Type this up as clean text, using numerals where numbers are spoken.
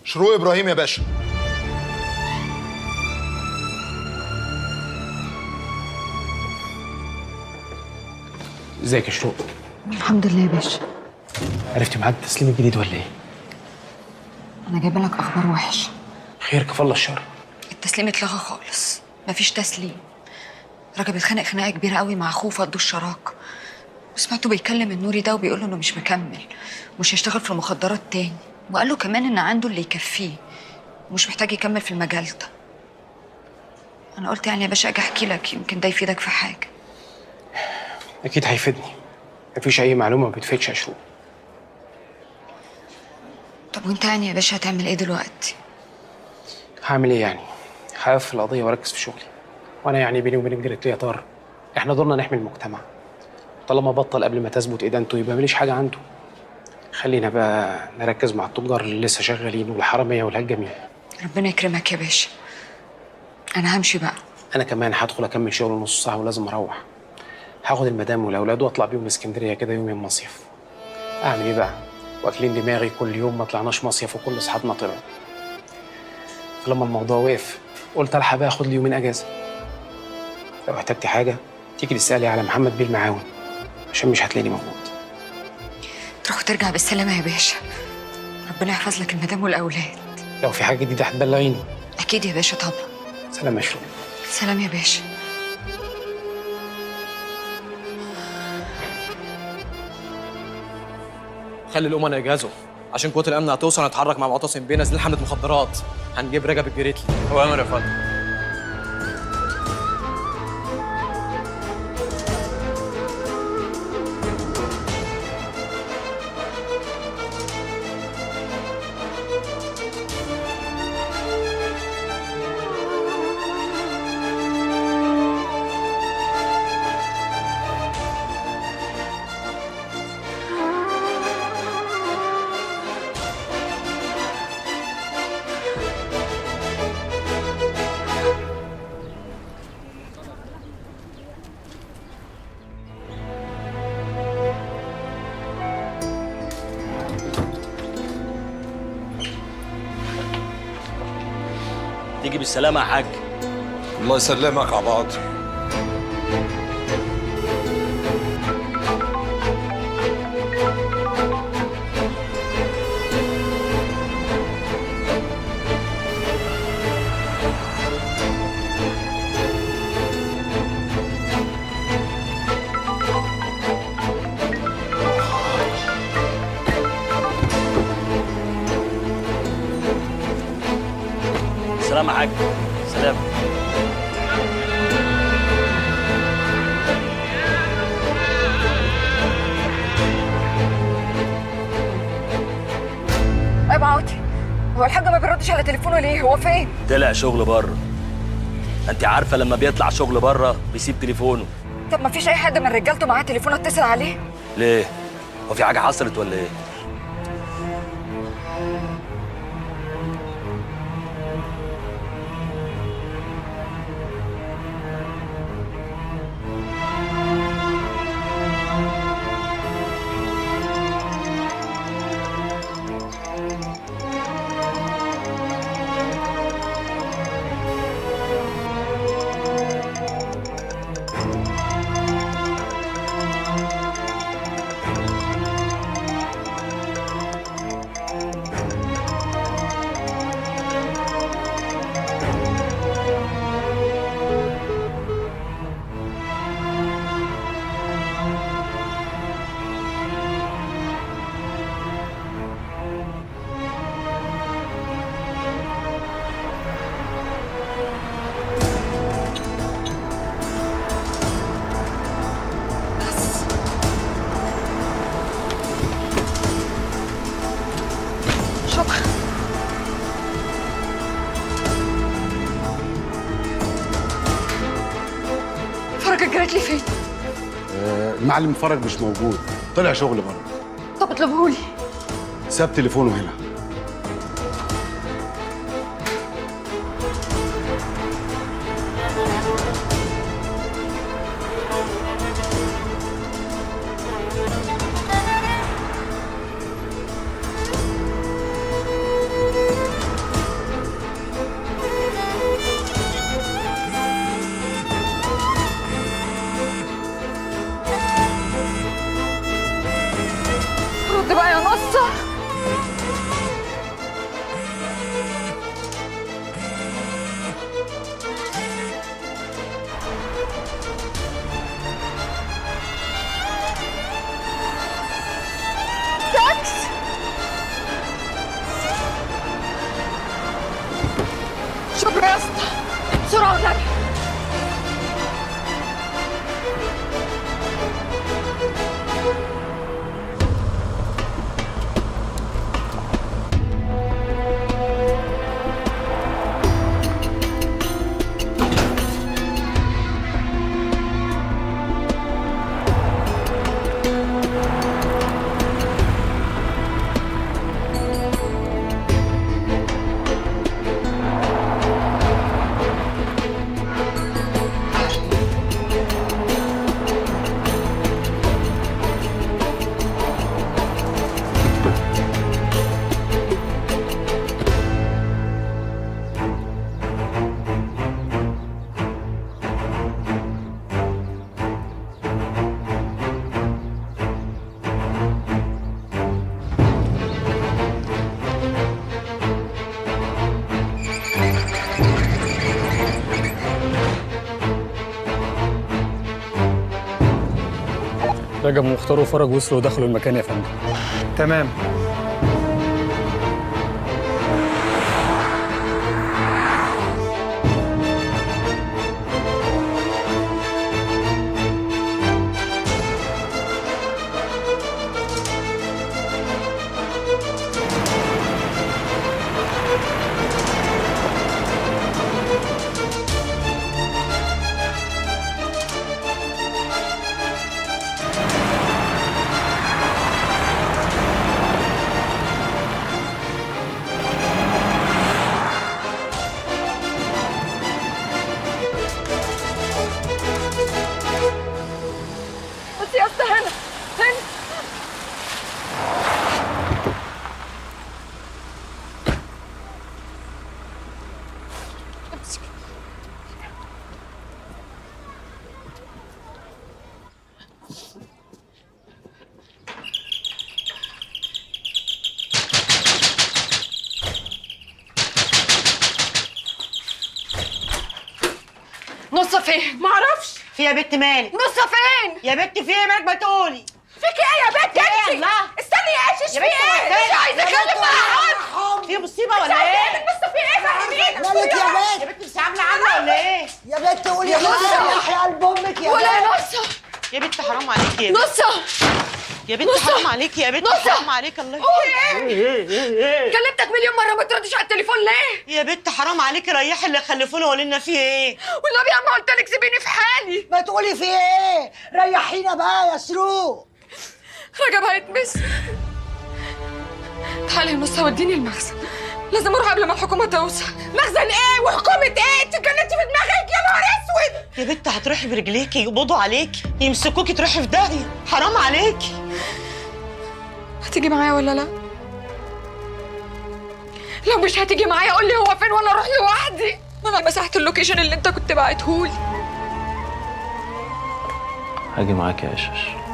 شروق ابراهيم يا باشا. ازيك يا شروق؟ الحمد لله يا باشا. عرفتي ميعاد التسليم الجديد ولا ايه؟ انا جايبه لك اخبار وحشه. خير كفى الله الشر. التسليم اتلغى خالص، مفيش تسليم. راجل اتخانق خناقه كبيره قوي مع اخوه فضوا الشراكه، وسمعته بيكلم النوري ده وبيقول له انه مش مكمل، مش هيشتغل في المخدرات تاني، وقال له كمان ان عنده اللي يكفيه ومش محتاج يكمل في المجال ده. انا قلت يعني يا باشا اجي احكي لك، يمكن ده يفيدك في حاجه. اكيد هيفيدني، مفيش اي معلومه ما بتفيدش يا شروق. طب وانت يعني يا باشا هتعمل ايه دلوقتي؟ هعمل ايه يعني؟ هقفل القضيه واركز في شغلي. وانا يعني بيني وبين جريت يا طار، احنا دورنا نحمي المجتمع. طالما بطل قبل ما تثبت ادانته يبقى ماليش حاجه عنده. خلينا بقى نركز مع التجار اللي لسه شغالين والحراميه والهجامين. ربنا يكرمك يا باشا. انا همشي بقى. انا كمان هدخل اكمل شغل نص ساعه ولازم اروح. هاخد المدام والاولاد واطلع بيهم اسكندريه كده يومين مصيف. اعمل ايه بقى؟ واكلين دماغي كل يوم ما طلعناش مصيف وكل اصحابنا طلعوا. فلما الموضوع وقف قلت الحق بقى اخد لي يومين اجازه. لو احتجتي حاجه تيجي تسالي على محمد بيه المعاون، عشان مش هتلاقيني موجود. تروح وترجع بالسلامه يا باشا. ربنا يحفظ لك المدام والاولاد. لو في حاجه جديده هتبلغيني. اكيد يا باشا طبعا. سلام يا شروق. سلام يا باشا. خلي الأمنا يجهزوا عشان قوات الأمن هتوصل، هنتحرك مع معتصم بيه نازلين حملة مخدرات. هنجيب رجب الجريتلي. هو أمر يا فندم. تيجي بالسلامة يا حاج. الله يسلمك يا بعض. سلام يا حاج. سلام. يا بعوتي، هو الحاج ما بيردش على تليفونه ليه؟ هو فين؟ طلع شغل بره. انت عارفة لما بيطلع شغل بره بيسيب تليفونه. طب ما فيش اي حد من رجالته معاه تليفون اتصل عليه؟ ليه؟ هو في حاجة حصلت ولا ايه؟ شكرا. فرج الجريتلي فين؟ المعلم فرج مش موجود، طلع شغل بره. طب اطلبهولي. ساب تليفونه هنا. شكرا يا اسطى، بسرعه والنبي. رجب مختار وفرج وصلوا ودخلوا المكان يا فندم. تمام. بس يا اسطى هنا هنا. نصة فين؟ معرفش. في يا بنت مالك؟ نصة فين؟ يا بنت في ايه مالك ما تقولي؟ فيك ايه يا بنت انت؟ الله استني يا قشش، في يا بنت ايه؟ مش عايزة اتكلم معاها. في مصيبة ولا ايه؟ نصة في ايه؟ فهميني. مالك يا يا بنت؟ بنت مش عاملة عنها ولا ايه؟ يا بنت قولي يا يحيى قلب امك يا ولا بنت. نصة. يا بنت حرام عليكي يا بنت. نصة. يا بنت نصة. حرام عليكي يا بنت، نصة. حرام عليك الله. ايه؟ كلمتك مليون مرة ما تردش على التليفون ليه؟ يا بنت حرام عليكي، ريحي اللي خلفونا وقولي لنا فيه ايه؟ والنبي يا ما قلت لك سيبيني في حالي. ما تقولي في ايه؟ ريحينا بقى يا شروق. رجب هيتمس. تعالي يا نصة وديني المخزن، لازم اروح قبل ما الحكومة توصل. مخزن ايه وحكومة ايه؟ انت اتجننتي في دماغك يا نهار اسود. يا بنت هتروحي برجليكي يقبضوا عليكي يمسكوكي تروحي في داهية، حرام عليكي. هتيجي معايا ولا لا؟ لو مش هتيجي معايا قول لي هو فين وانا اروح لوحدي. انا مسحت اللوكيشن اللي انت كنت باعتهولي. هاجي معاك يا قشش.